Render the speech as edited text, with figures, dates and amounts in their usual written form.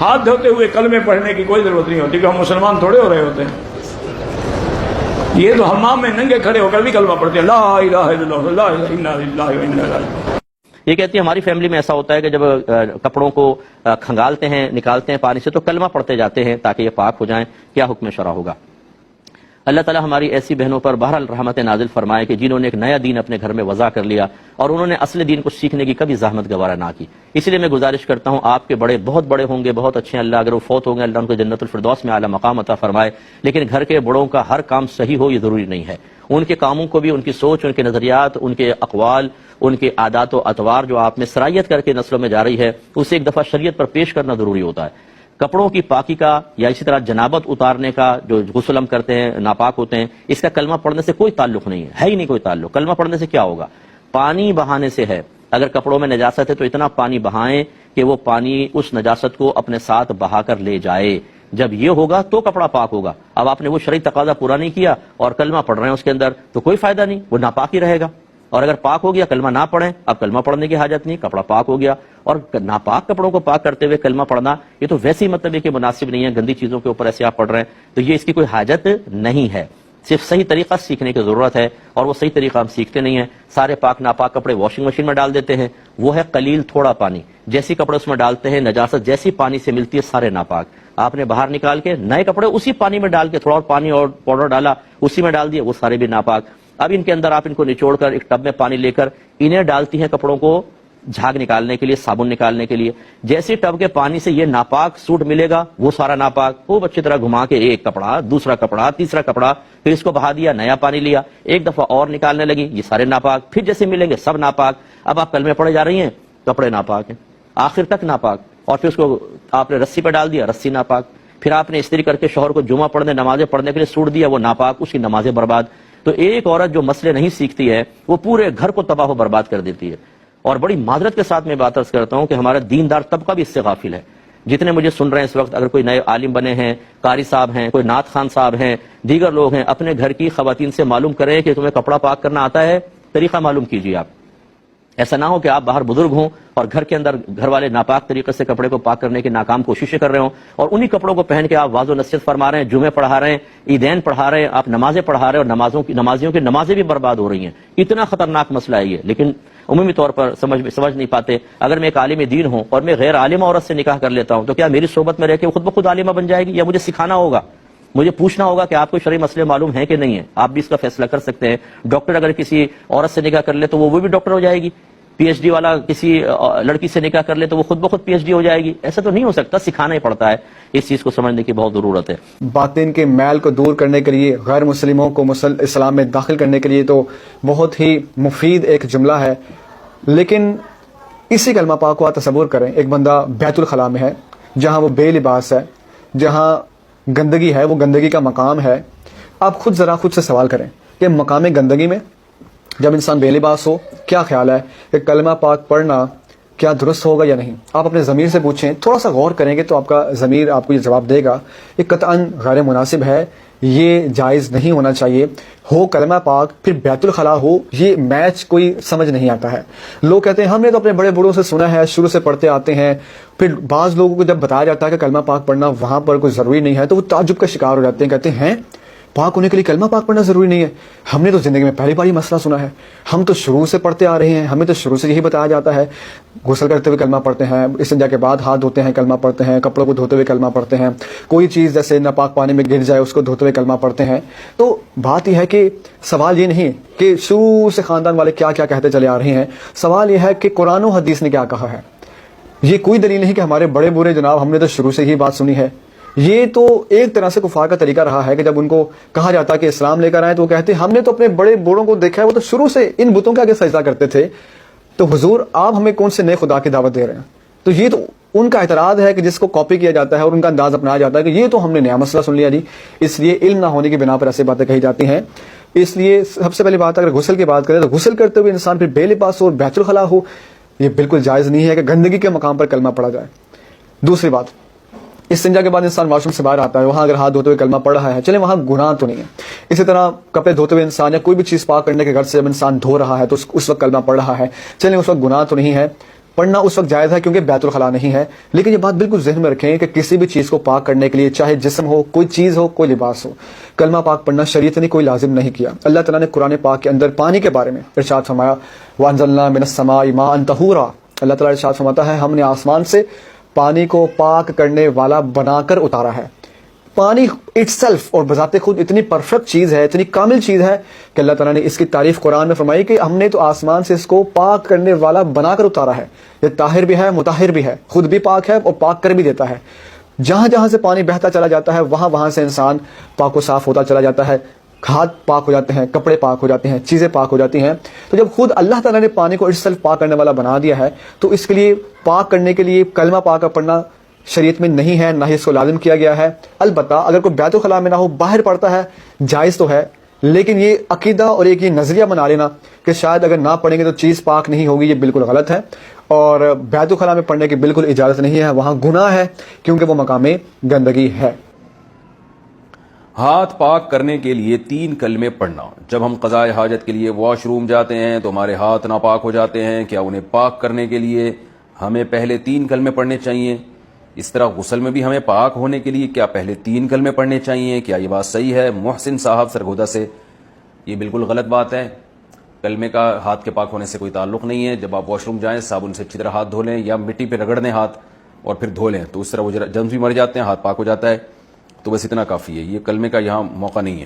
ہاتھ دھوتے ہوئے کلمے پڑھنے کی کوئی ضرورت نہیں ہوتی کہ ہم مسلمان تھوڑے ہو رہے ہوتے ہیں. یہ تو حمام میں ننگے کھڑے ہو کر بھی کلمہ پڑھتے ہیں, لا الہ الا اللہ لا الہ الا اللہ و انا الیہ راجعون. یہ کہتی ہے ہماری فیملی میں ایسا ہوتا ہے کہ جب کپڑوں کو کھنگالتے ہیں, نکالتے ہیں پانی سے, تو کلمہ پڑھتے جاتے ہیں تاکہ یہ پاک ہو جائیں. کیا حکم شرع ہوگا؟ اللہ تعالیٰ ہماری ایسی بہنوں پر بہرحال رحمت نازل فرمائے کہ جنہوں نے ایک نیا دین اپنے گھر میں وضع کر لیا اور انہوں نے اصل دین کو سیکھنے کی کبھی زحمت گوارا نہ کی. اس لیے میں گزارش کرتا ہوں, آپ کے بڑے بہت بڑے ہوں گے, بہت اچھے ہیں, اللہ اگر وہ فوت ہوں گے اللہ ان کو جنت الفردوس میں اعلیٰ مقام عطا فرمائے, لیکن گھر کے بڑوں کا ہر کام صحیح ہو یہ ضروری نہیں ہے. ان کے کاموں کو بھی, ان کی سوچ, ان کے نظریات, ان کے اقوال, ان کے عادات و اطوار جو آپ میں سرایت کر کے نسلوں میں جا رہی ہے, اسے ایک دفعہ شریعت پر پیش کرنا ضروری ہوتا ہے. کپڑوں کی پاکی کا یا اسی طرح جنابت اتارنے کا, جو غسل ہم کرتے ہیں ناپاک ہوتے ہیں, اس کا کلمہ پڑھنے سے کوئی تعلق نہیں ہے ہی نہیں کوئی تعلق. کلمہ پڑھنے سے کیا ہوگا؟ پانی بہانے سے ہے. اگر کپڑوں میں نجاست ہے تو اتنا پانی بہائیں کہ وہ پانی اس نجاست کو اپنے ساتھ بہا کر لے جائے. جب یہ ہوگا تو کپڑا پاک ہوگا. اب آپ نے وہ شرعی تقاضا پورا نہیں کیا اور کلمہ پڑھ رہے ہیں اس کے اندر, تو کوئی فائدہ نہیں, وہ ناپاک ہی رہے گا. اور اگر پاک ہو گیا کلمہ نہ پڑھیں, اب کلمہ پڑھنے کی حاجت نہیں, کپڑا پاک ہو گیا. اور ناپاک کپڑوں کو پاک کرتے ہوئے کلمہ پڑھنا یہ تو ویسے ہی مطلب ہے کہ مناسب نہیں ہے, گندی چیزوں کے اوپر ایسے آپ پڑھ رہے ہیں, تو یہ اس کی کوئی حاجت نہیں ہے. صرف صحیح طریقہ سیکھنے کی ضرورت ہے, اور وہ صحیح طریقہ ہم سیکھتے نہیں ہیں. سارے پاک ناپاک کپڑے واشنگ مشین میں ڈال دیتے ہیں, وہ ہے قلیل تھوڑا پانی. جیسی کپڑے اس میں ڈالتے ہیں نجاست جیسی پانی سے ملتی ہے سارے ناپاک. آپ نے باہر نکال کے نئے کپڑے اسی پانی میں ڈال کے, تھوڑا اور پانی اور پاؤڈر ڈالا اسی میں ڈال دیا, وہ سارے بھی ناپاک. اب ان کے اندر آپ ان کو نچوڑ کر ایک ٹب میں پانی لے کر انہیں ڈالتی ہیں کپڑوں کو جھاگ نکالنے کے لیے, صابن نکالنے کے لیے. جیسے ٹب کے پانی سے یہ ناپاک سوٹ ملے گا وہ سارا ناپاک. خوب اچھی طرح گھما کے ایک کپڑا, دوسرا کپڑا, تیسرا کپڑا, پھر اس کو بہا دیا, نیا پانی لیا, ایک دفعہ اور نکالنے لگی, یہ سارے ناپاک. پھر جیسے ملیں گے سب ناپاک. اب آپ کلمے پڑھے جا رہی ہیں, کپڑے ناپاک ہیں آخر تک ناپاک. اور پھر اس کو آپ نے رسی پہ ڈال دیا, رسی ناپاک. پھر آپ نے استری کر کے شوہر کو جمعہ پڑھنے, نمازیں پڑھنے کے لیے سوٹ دیا, وہ ناپاک, اس کی نمازیں برباد. تو ایک عورت جو مسئلے نہیں سیکھتی ہے وہ پورے گھر کو تباہ و برباد کر دیتی ہے. اور بڑی معذرت کے ساتھ میں بات عرض کرتا ہوں کہ ہمارا دیندار طبقہ بھی اس سے غافل ہے. جتنے مجھے سن رہے ہیں اس وقت, اگر کوئی نئے عالم بنے ہیں, قاری صاحب ہیں, کوئی نعت خان صاحب ہیں, دیگر لوگ ہیں, اپنے گھر کی خواتین سے معلوم کریں کہ تمہیں کپڑا پاک کرنا آتا ہے, طریقہ معلوم کیجیے. آپ ایسا نہ ہو کہ آپ باہر بزرگ ہوں اور گھر کے اندر گھر والے ناپاک طریقے سے کپڑے کو پاک کرنے کی ناکام کوششیں کر رہے ہوں, اور انہی کپڑوں کو پہن کے آپ واضح و نصیحت فرما رہے ہیں, جمعے پڑھا رہے ہیں, عیدین پڑھا رہے ہیں, آپ نمازیں پڑھا رہے ہیں, اور نمازیوں کی نمازیں بھی برباد ہو رہی ہیں. اتنا خطرناک مسئلہ ہے یہ, لیکن عمومی طور پر سمجھ نہیں پاتے. اگر میں ایک عالم دین ہوں اور میں غیر عالم عورت سے نکاح کر لیتا ہوں, تو کیا میری صحبت میں رہ کے وہ خود بخود عالمہ بن جائے گی, یا مجھے سکھانا ہوگا, مجھے پوچھنا ہوگا کہ آپ کو شرعی مسئلے معلوم ہیں کہ نہیں ہے؟ آپ بھی اس کا فیصلہ کر سکتے ہیں. ڈاکٹر اگر کسی عورت سے نکاح کر لے تو وہ بھی ڈاکٹر ہو جائے گی. پی ایچ ڈی والا کسی لڑکی سے نکاح کر لے تو وہ خود بخود پی ایچ ڈی ہو جائے گی. ایسا تو نہیں ہو سکتا, سکھانا ہی پڑتا ہے. اس چیز کو سمجھنے کی بہت ضرورت ہے. باطن کے میل کو دور کرنے کے لیے, غیر مسلموں کو اسلام میں داخل کرنے کے لیے تو بہت ہی مفید ایک جملہ ہے. لیکن اسی کلمہ پاک کو آپ تصور کریں, ایک بندہ بیت الخلاء میں ہے جہاں وہ بے لباس ہے, جہاں گندگی ہے, وہ گندگی کا مقام ہے. آپ خود سے سوال کریں کہ مقام گندگی میں جب انسان بے لباس ہو, کیا خیال ہے کہ کلمہ پاک پڑھنا کیا درست ہوگا یا نہیں؟ آپ اپنے ضمیر سے پوچھیں, تھوڑا سا غور کریں گے تو آپ کا ضمیر آپ کو یہ جواب دے گا. یہ قطعاً غیر مناسب ہے, یہ جائز نہیں ہونا چاہیے. ہو کلمہ پاک پھر بیت الخلاء ہو, یہ میچ کوئی سمجھ نہیں آتا ہے. لوگ کہتے ہیں ہم نے تو اپنے بڑے بوڑھوں سے سنا ہے, شروع سے پڑھتے آتے ہیں. پھر بعض لوگوں کو جب بتایا جاتا ہے کہ کلمہ پاک پڑھنا وہاں پر کوئی ضروری نہیں ہے تو وہ تعجب کا شکار ہو جاتے ہیں, کہتے ہیں پاک ہونے کے لیے کلمہ پاک پڑھنا ضروری نہیں ہے. ہم نے تو زندگی میں پہلی بار یہ مسئلہ سنا ہے, ہم تو شروع سے پڑھتے آ رہے ہیں, ہمیں تو شروع سے یہی بتایا جاتا ہے. غسل کرتے ہوئے کلمہ پڑھتے ہیں, استنجا کے بعد ہاتھ دھوتے ہیں کلمہ پڑھتے ہیں, کپڑوں کو دھوتے ہوئے کلمہ پڑھتے ہیں, کوئی چیز جیسے ناپاک پانی میں گر جائے اس کو دھوتے ہوئے کلمہ پڑھتے ہیں. تو بات یہ ہے کہ سوال یہ نہیں کہ شروع سے خاندان والے کیا کیا کہتے چلے آ رہے ہیں, سوال یہ ہے کہ قرآن و حدیث نے کیا کہا ہے. یہ کوئی دلیل نہیں کہ ہمارے بڑے بوڑھے جناب ہم نے تو شروع سے ہی بات سنی ہے. یہ تو ایک طرح سے کفار کا طریقہ رہا ہے کہ جب ان کو کہا جاتا کہ اسلام لے کر آئے تو وہ کہتے ہم نے تو اپنے بڑے بوڑھوں کو دیکھا ہے, وہ تو شروع سے ان بتوں کے آگے سجدہ کرتے تھے, تو حضور آپ ہمیں کون سے نئے خدا کی دعوت دے رہے ہیں؟ تو یہ تو ان کا اعتراض ہے کہ جس کو کاپی کیا جاتا ہے اور ان کا انداز اپنایا جاتا ہے کہ یہ تو ہم نے نیا مسئلہ سن لیا جی. اس لیے علم نہ ہونے کی بنا پر ایسی باتیں کہی جاتی ہیں. اس لیے سب سے پہلی بات, اگر غسل کی بات کریں تو غسل کرتے ہوئے انسان پھر بے لباس ہو اور بیت الخلاء ہو, یہ بالکل جائز نہیں ہے کہ گندگی کے مقام پر کلمہ پڑھا جائے. دوسری بات, استنجا کے بعد انسان واش روم سے باہر آتا ہے, وہاں اگر ہاتھ دھوتے ہوئے کلمہ پڑھ رہا ہے, چلیں وہاں گناہ تو نہیں ہے. اسی طرح کپڑے دھوتے ہوئے انسان یا کوئی بھی چیز پاک کرنے کے گھر سے جب انسان دھو رہا ہے تو اس وقت کلمہ پڑھ رہا ہے, چلیں اس وقت گناہ تو نہیں ہے. پڑھنا اس وقت جائز ہے کیونکہ بیت الخلا نہیں ہے، لیکن یہ بات بالکل ذہن میں رکھیں کہ کسی بھی چیز کو پاک کرنے کے لیے، چاہے جسم ہو، کوئی چیز ہو، کوئی لباس ہو، کلمہ پاک پڑھنا شریعت نے کوئی لازم نہیں کیا۔ اللہ تعالیٰ نے قرآن پاک کے اندر پانی کے بارے میں ارشاد فرمایا وَأَنزَلْنَا مِنَ السَّمَاءِ مَاءً طَهُورًا، اللہ تعالیٰ ارشاد فرماتا ہے ہم نے آسمان سے پانی کو پاک کرنے والا بنا کر اتارا ہے۔ پانی اٹ سیلف اور بذات خود اتنی پرفیکٹ چیز ہے، اتنی کامل چیز ہے کہ اللہ تعالیٰ نے اس کی تعریف قرآن میں فرمائی کہ ہم نے تو آسمان سے اس کو پاک کرنے والا بنا کر اتارا ہے۔ یہ طاہر بھی ہے، مطہر بھی ہے، خود بھی پاک ہے اور پاک کر بھی دیتا ہے۔ جہاں جہاں سے پانی بہتا چلا جاتا ہے وہاں وہاں سے انسان پاک و صاف ہوتا چلا جاتا ہے، ہاتھ پاک ہو جاتے ہیں، کپڑے پاک ہو جاتے ہیں، چیزیں پاک ہو جاتی ہیں۔ تو جب خود اللہ تعالیٰ نے پانی کو اٹ سیلف پاک کرنے والا بنا دیا ہے تو اس کے لیے پاک کرنے کے لیے کلمہ پاک کا پڑھنا شریعت میں نہیں ہے، نہ ہی اس کو لازم کیا گیا ہے۔ البتہ اگر کوئی بیت الخلاء میں نہ ہو، باہر پڑھتا ہے، جائز تو ہے، لیکن یہ عقیدہ اور ایک یہ نظریہ بنا لینا کہ شاید اگر نہ پڑھیں گے تو چیز پاک نہیں ہوگی، یہ بالکل غلط ہے، اور بیت الخلاء میں پڑھنے کی بالکل اجازت نہیں ہے، وہاں گناہ ہے کیونکہ وہ مقام گندگی ہے۔ ہاتھ پاک کرنے کے لیے 3 کلمے پڑھنا۔ جب ہم قضاء حاجت کے لیے واش روم جاتے ہیں تو ہمارے ہاتھ ناپاک ہو جاتے ہیں، کیا انہیں پاک کرنے کے لیے ہمیں پہلے 3 کلمے پڑھنے چاہیے؟ اس طرح غسل میں بھی ہمیں پاک ہونے کے لیے کیا پہلے 3 کلمے پڑھنے چاہیے؟ کیا یہ بات صحیح ہے؟ محسن صاحب سرگودا سے، یہ بالکل غلط بات ہے۔ کلمے کا ہاتھ کے پاک ہونے سے کوئی تعلق نہیں ہے۔ جب آپ واش روم جائیں صابن سے اچھی طرح ہاتھ دھو لیں یا مٹی پہ رگڑ دیں ہاتھ اور پھر دھو لیں تو اس طرح وہ جرمز بھی مر جاتے ہیں، ہاتھ پاک ہو جاتا ہے، تو بس اتنا کافی ہے، یہ کلمے کا یہاں موقع نہیں ہے۔